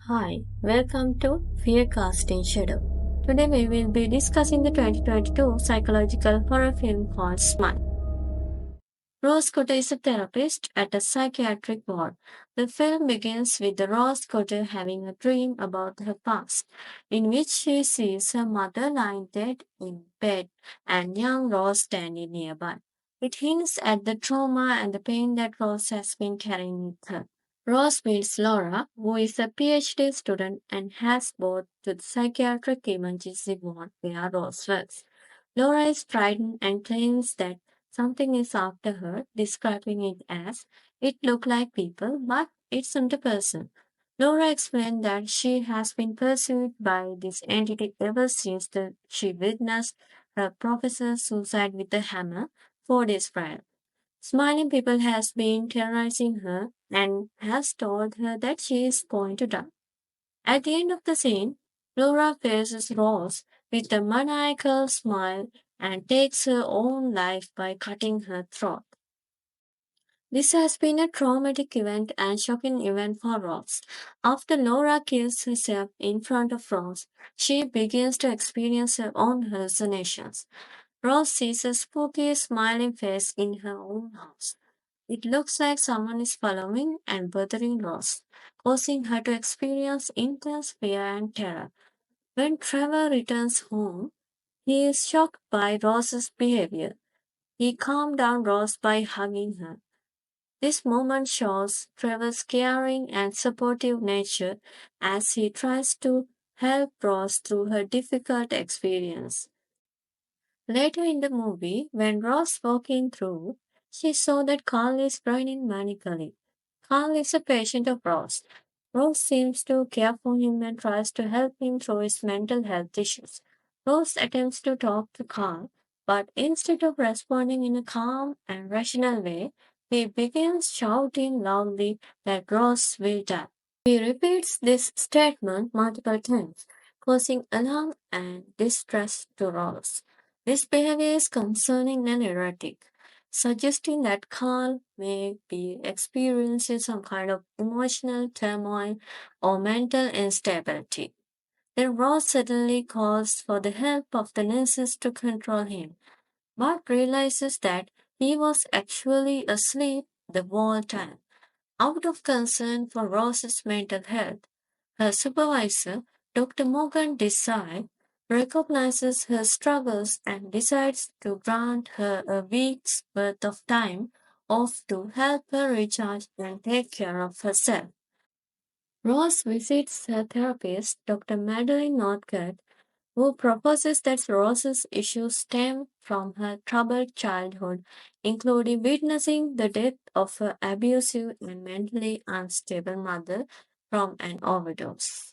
Hi, welcome to Fear Casting Shadow. Today we will be discussing the 2022 psychological horror film called Smile. Rose Cotter is a therapist at a psychiatric ward. The film begins with the Rose Cotter having a dream about her past, in which she sees her mother lying dead in bed and young Rose standing nearby. It hints at the trauma and the pain that Rose has been carrying with her. Ross meets Laura, who is a PhD student and has both to the psychiatric emergency ward where Ross works. Laura is frightened and claims that something is after her, describing it as, it looked like people, but it's not a person. Laura explained that she has been pursued by this entity ever since she witnessed her professor's suicide with a hammer 4 days prior. Smiling People has been terrorizing her and has told her that she is going to die. At the end of the scene, Laura faces Rose with a maniacal smile and takes her own life by cutting her throat. This has been a traumatic event and shocking event for Rose. After Laura kills herself in front of Rose, she begins to experience her own hallucinations. Rose sees a spooky, smiling face in her own house. It looks like someone is following and bothering Rose, causing her to experience intense fear and terror. When Trevor returns home, he is shocked by Rose's behavior. He calms down Rose by hugging her. This moment shows Trevor's caring and supportive nature as he tries to help Rose through her difficult experience. Later in the movie, when Rose walking through, she saw that Carl is grinning manically. Carl is a patient of Rose. Rose seems to care for him and tries to help him through his mental health issues. Rose attempts to talk to Carl, but instead of responding in a calm and rational way, he begins shouting loudly that Rose will die. He repeats this statement multiple times, causing alarm and distress to Rose. This behavior is concerning and erratic, suggesting that Carl may be experiencing some kind of emotional turmoil or mental instability. Then Rose suddenly calls for the help of the nurses to control him, but realizes that he was actually asleep the whole time. Out of concern for Rose's mental health, her supervisor, Dr. Morgan Desai, recognizes her struggles and decides to grant her a week's worth of time off to help her recharge and take care of herself. Rose visits her therapist, Dr. Madeline Northcutt, who proposes that Rose's issues stem from her troubled childhood, including witnessing the death of her abusive and mentally unstable mother from an overdose.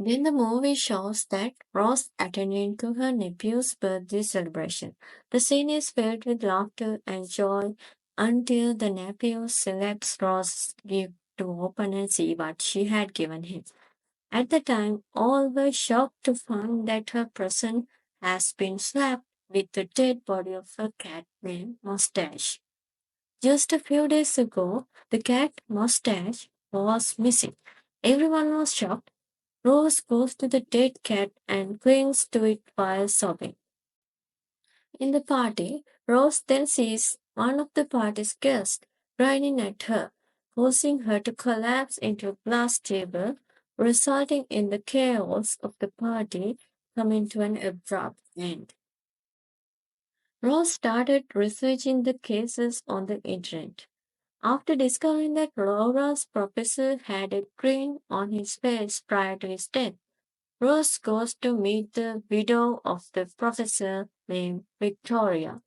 Then the movie shows that Rose attending to her nephew's birthday celebration. The scene is filled with laughter and joy until the nephew selects Rose's gift to open and see what she had given him. At the time, all were shocked to find that her present has been swapped with the dead body of a cat named Mustache. Just a few days ago, the cat Mustache was missing. Everyone was shocked. Rose goes to the dead cat and clings to it while sobbing. In the party, Rose then sees one of the party's guests grinning at her, causing her to collapse into a glass table, resulting in the chaos of the party coming to an abrupt end. Rose started researching the cases on the internet. After discovering that Laura's professor had a grin on his face prior to his death, Rose goes to meet the widow of the professor named Victoria.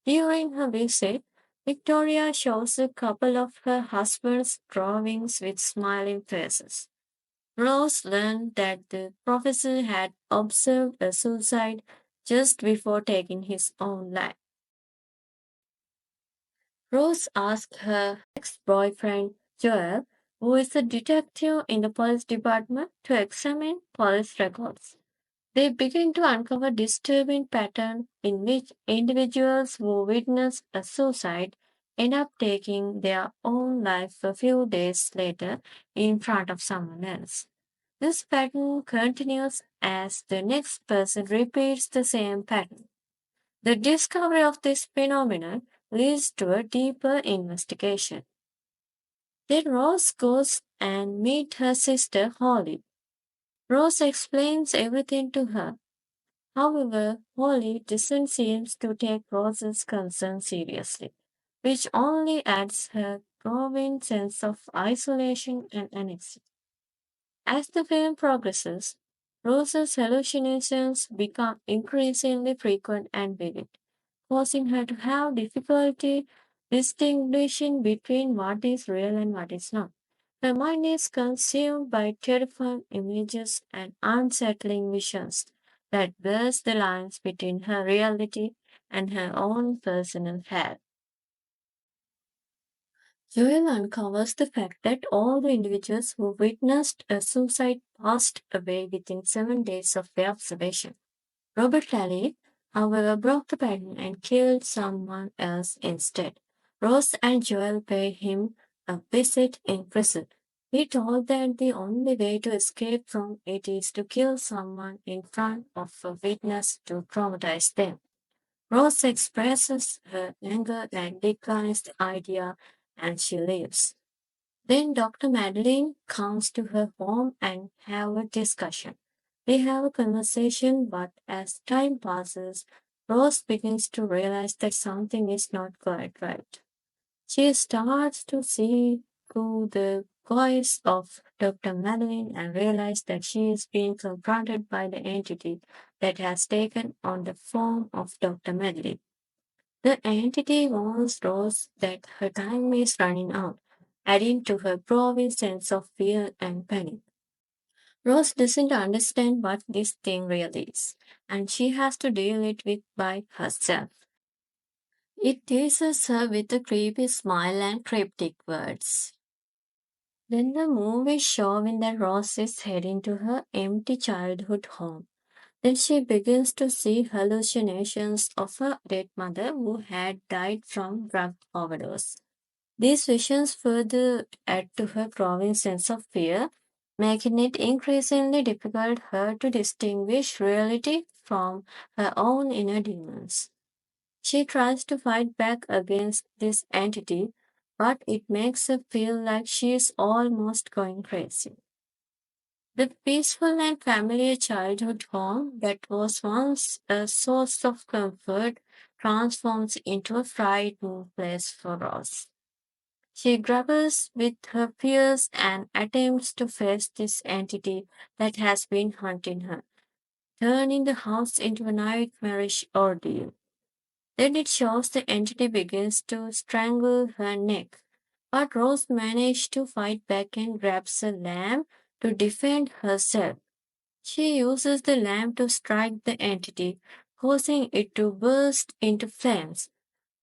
During her visit, Victoria shows a couple of her husband's drawings with smiling faces. Rose learned that the professor had observed a suicide just before taking his own life. Rose asked her ex-boyfriend Joel, who is a detective in the police department, to examine police records. They begin to uncover disturbing pattern in which individuals who witness a suicide end up taking their own life a few days later in front of someone else. This pattern continues as the next person repeats the same pattern. The discovery of this phenomenon leads to a deeper investigation. Then Rose goes and meets her sister Holly. Rose explains everything to her. However, Holly doesn't seem to take Rose's concern seriously, which only adds her growing sense of isolation and anxiety. As the film progresses, Rose's hallucinations become increasingly frequent and vivid, causing her to have difficulty distinguishing between what is real and what is not. Her mind is consumed by terrifying images and unsettling visions that blurs the lines between her reality and her own personal hell. Joel uncovers the fact that all the individuals who witnessed a suicide passed away within 7 days of their observation. Robert Lally, however, broke the pattern and killed someone else instead. Rose and Joel pay him a visit in prison. He told that the only way to escape from it is to kill someone in front of a witness to traumatize them. Rose expresses her anger and declines the idea, and she leaves. Then Dr. Madeline comes to her home and have a discussion. They have a conversation, but as time passes, Rose begins to realize that something is not quite right. She starts to see through the voice of Dr. Madeline and realizes that she is being confronted by the entity that has taken on the form of Dr. Madeline. The entity warns Rose that her time is running out, adding to her growing sense of fear and panic. Rose doesn't understand what this thing really is, and she has to deal it with by herself. It teases her with a creepy smile and cryptic words. Then the movie showing that Rose is heading to her empty childhood home. Then she begins to see hallucinations of her dead mother who had died from drug overdose. These visions further add to her growing sense of fear, making it increasingly difficult her to distinguish reality from her own inner demons. She tries to fight back against this entity, but it makes her feel like she is almost going crazy. The peaceful and familiar childhood home that was once a source of comfort transforms into a frightening place for Ross. She grapples with her fears and attempts to face this entity that has been haunting her, turning the house into a nightmarish ordeal. Then it shows the entity begins to strangle her neck, but Rose manages to fight back and grabs a lamp to defend herself. She uses the lamp to strike the entity, causing it to burst into flames.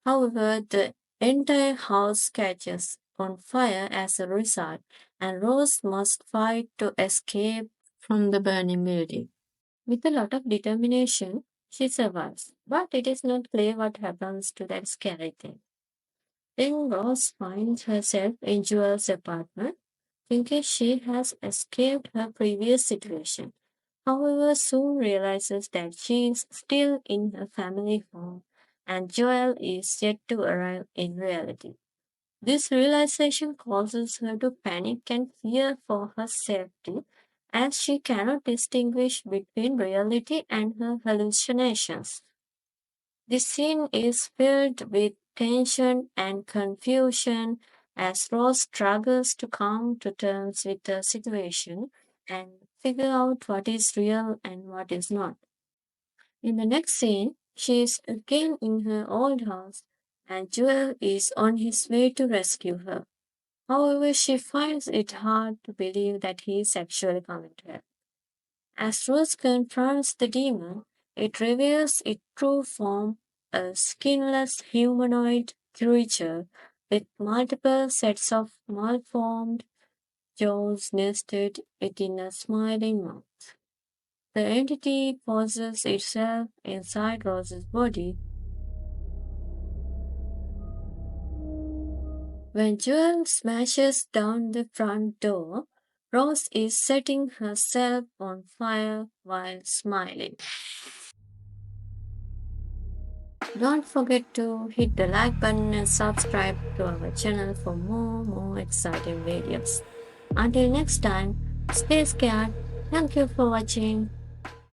However, the entire house catches on fire as a result, and Rose must fight to escape from the burning building. With a lot of determination, she survives, but it is not clear what happens to that scary thing. Then Rose finds herself in Jewel's apartment, thinking she has escaped her previous situation. However, soon realizes that she is still in her family home and Joel is yet to arrive in reality. This realization causes her to panic and fear for her safety as she cannot distinguish between reality and her hallucinations. This scene is filled with tension and confusion as Rose struggles to come to terms with the situation and figure out what is real and what is not. In the next scene, she is again in her old house and Joel is on his way to rescue her. However, she finds it hard to believe that he is actually coming to her. As Rose confronts the demon, it reveals its true form, a skinless humanoid creature with multiple sets of malformed jaws nested within a smiling mouth. The entity poses itself inside Rose's body, When Jewel smashes down the front door, Rose is setting herself on fire while smiling. Don't forget to hit the like button and subscribe to our channel for more exciting videos. Until next time, stay scared. Thank you for watching.